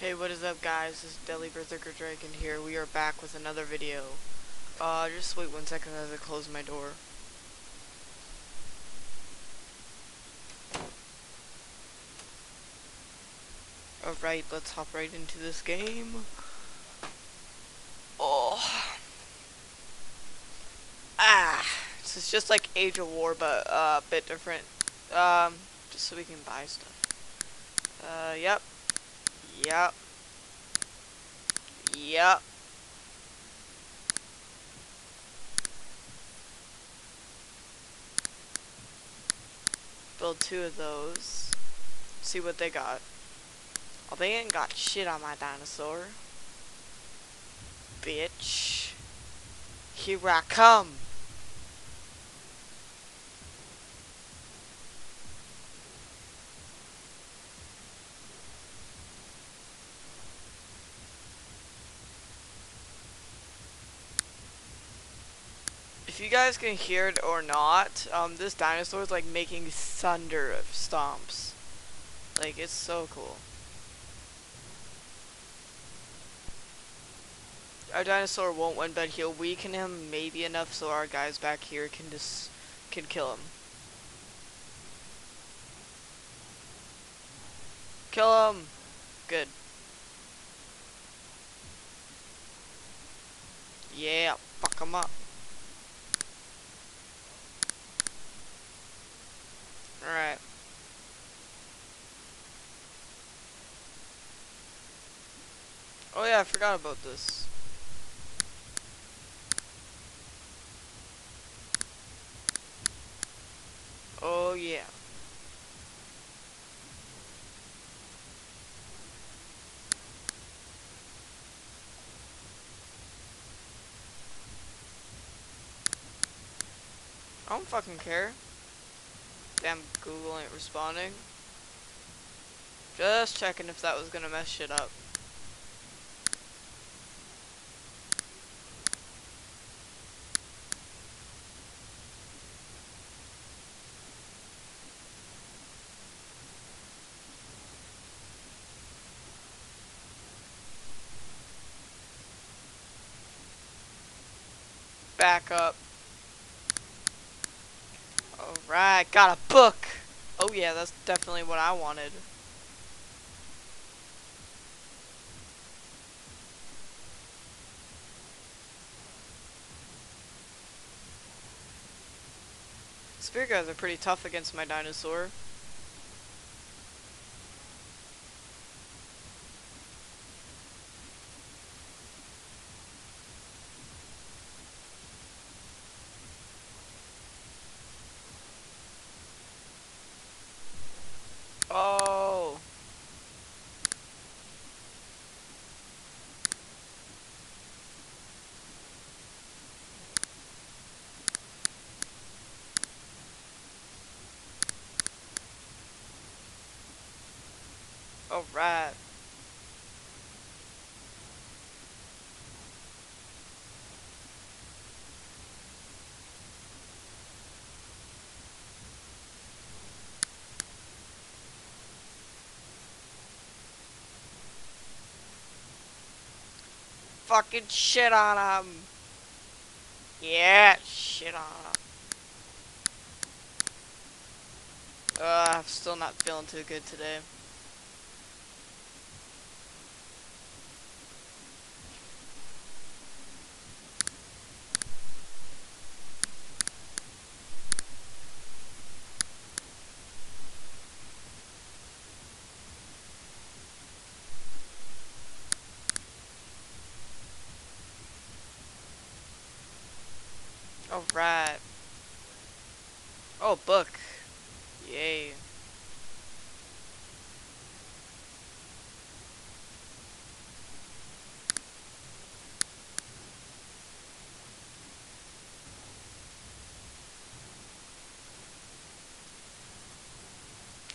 Hey, what is up, guys? This is Deli Berserker Dragon here. We are back with another video. Just wait 1 second as I close my door. Alright, let's hop right into this game. Oh. This is just like Age of War, but, a bit different. Just so we can buy stuff. Yep. Yep. Yep. Build 2 of those. See what they got. Oh, they ain't got shit on my dinosaur. Bitch. Here I come. If you guys can hear it or not, this dinosaur is like making thunder of stomps. Like, it's so cool. Our dinosaur won't win, but he'll weaken him maybe enough so our guys back here can kill him. Kill him! Good. Yeah, fuck him up. Alright. Oh yeah, I forgot about this. Oh yeah. I don't fucking care. Damn, Google ain't responding. Just checking if that was gonna mess shit up. Back up. Alright, got a book! Oh yeah, that's definitely what I wanted. Spear guys are pretty tough against my dinosaur. Oh. Alright. Fucking shit on him. Yeah, shit on him. I'm still not feeling too good today. Alright. Oh, book. Yay.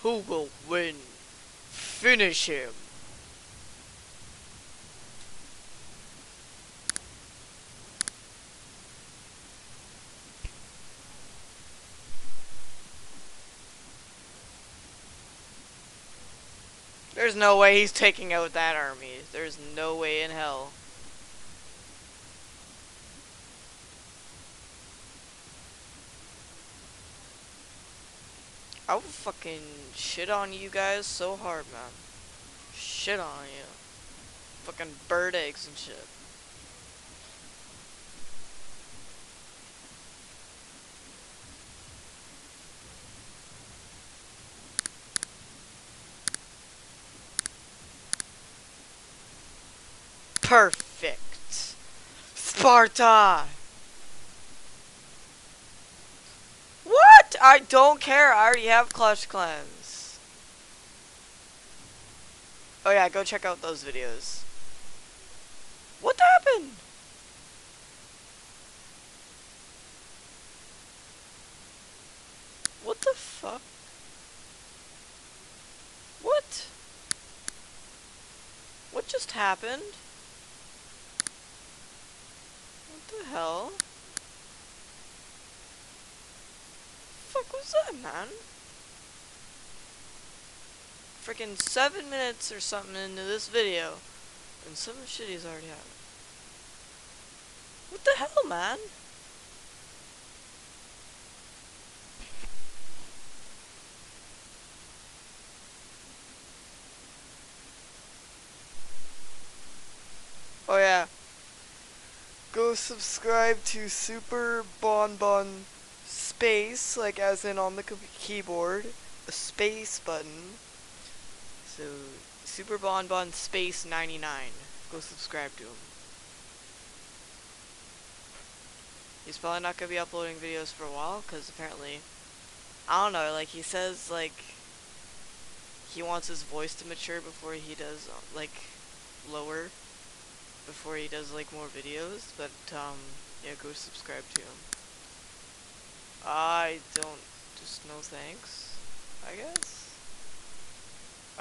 Who will win? Finish him. There's no way he's taking out that army. There's no way in hell. I would fucking shit on you guys so hard, man. Shit on you. Fucking bird eggs and shit. Perfect. Sparta! What? I don't care. I already have Clash Clans. Oh yeah, go check out those videos. What happened? What the fuck? What? What just happened? What the hell? Fuck was that, man? Freaking 7 minutes or something into this video, and some shitty's already happened. What the hell, man? Oh yeah. Go subscribe to Super Bonbon Space, like as in on the keyboard, a space button. So, Super Bonbon Space 99. Go subscribe to him. He's probably not gonna be uploading videos for a while, because apparently, I don't know, like he says, like, he wants his voice to mature before he does, like, lower, before he does, like, more videos, but, yeah, go subscribe to him. I don't, just no thanks, I guess.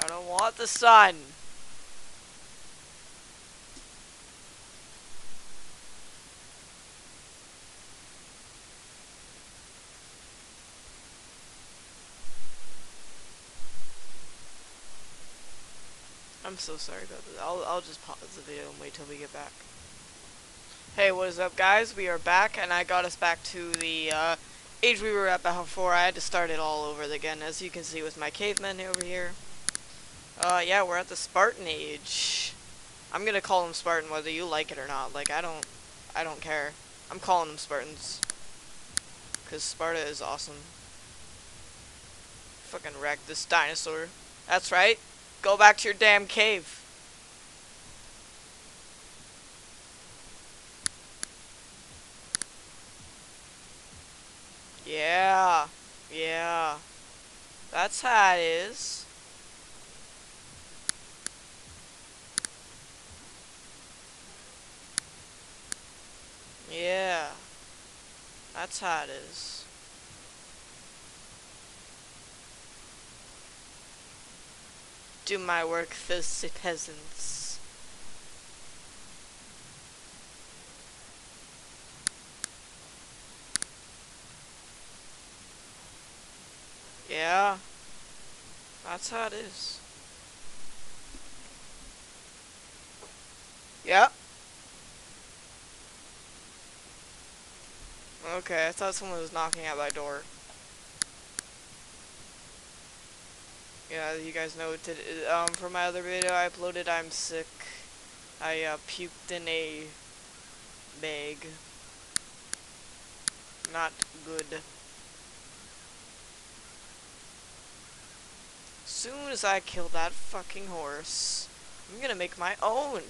I don't want the sun! I'm so sorry about this. I'll just pause the video and wait till we get back. Hey, what is up, guys? We are back, and I got us back to the age we were at before. I had to start it all over again, as you can see with my cavemen over here. Yeah, we're at the Spartan age. I'm gonna call them Spartan whether you like it or not. Like, I don't care. I'm calling them Spartans. Because Sparta is awesome. Fucking wreck this dinosaur. That's right. Go back to your damn cave. Yeah. Yeah. That's how it is. Yeah. That's how it is. Do my work, thirsty peasants. Yeah. That's how it is. Yep. Okay, I thought someone was knocking at my door. Yeah, you guys know, for my other video I uploaded, I'm sick. I, puked in a bag. Not good. Soon as I kill that fucking horse, I'm gonna make my own.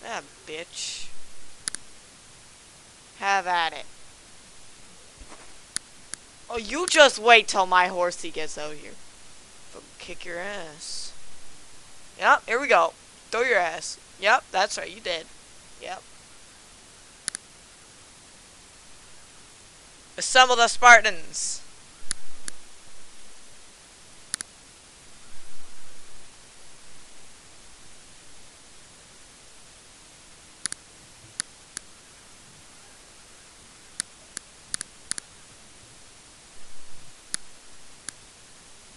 Ah, bitch. Have at it. Oh, you just wait till my horsey gets out here. Fucking kick your ass. Yep, here we go. Throw your ass. Yep, that's right, you did. Yep. Assemble the Spartans.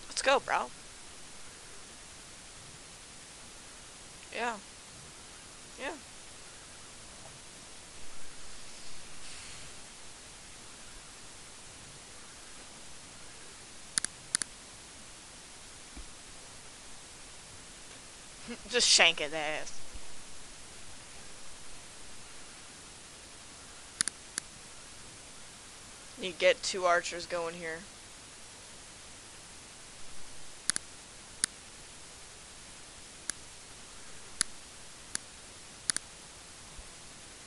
Let's go, bro. Yeah. Yeah. Just shank his ass. You get 2 archers going here.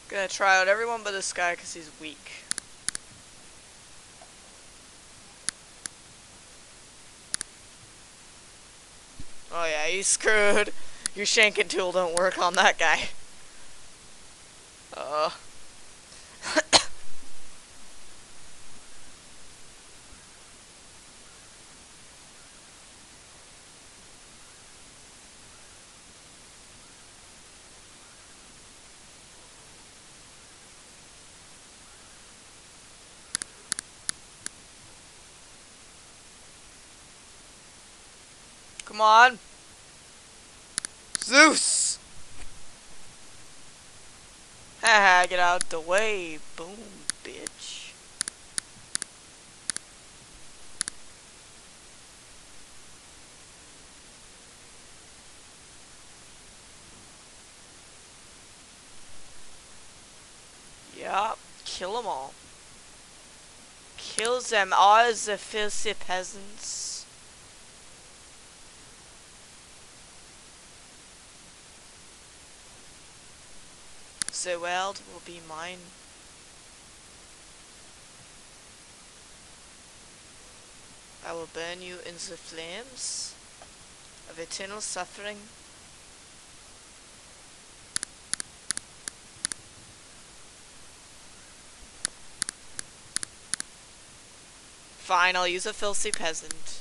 Gonna try out everyone but this guy because he's weak. Oh yeah, he's screwed. Your shanking tool don't work on that guy. Uh. Come on. Zeus! Haha, get out the way. Boom, bitch. Yup, kill them all. Kills them all the filthy peasants. The world will be mine. I will burn you in the flames of eternal suffering. Fine, I'll use a filthy peasant.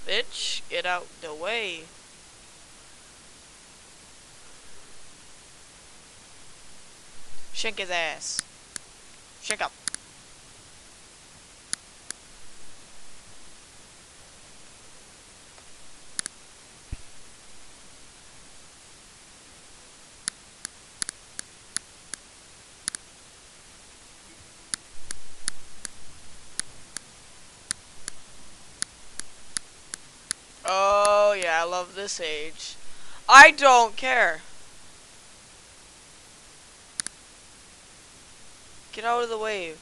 Bitch, get out the way. Shank his ass. Shank up. Oh yeah, I love this age. I don't care. Get out of the way.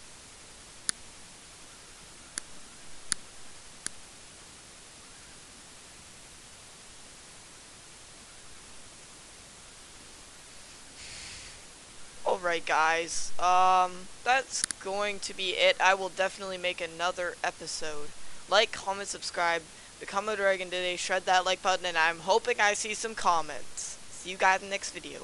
Alright guys, that's going to be it. I will definitely make another episode. Like, comment, subscribe, become a dragon today, shred that like button, and I'm hoping I see some comments. See you guys in the next video.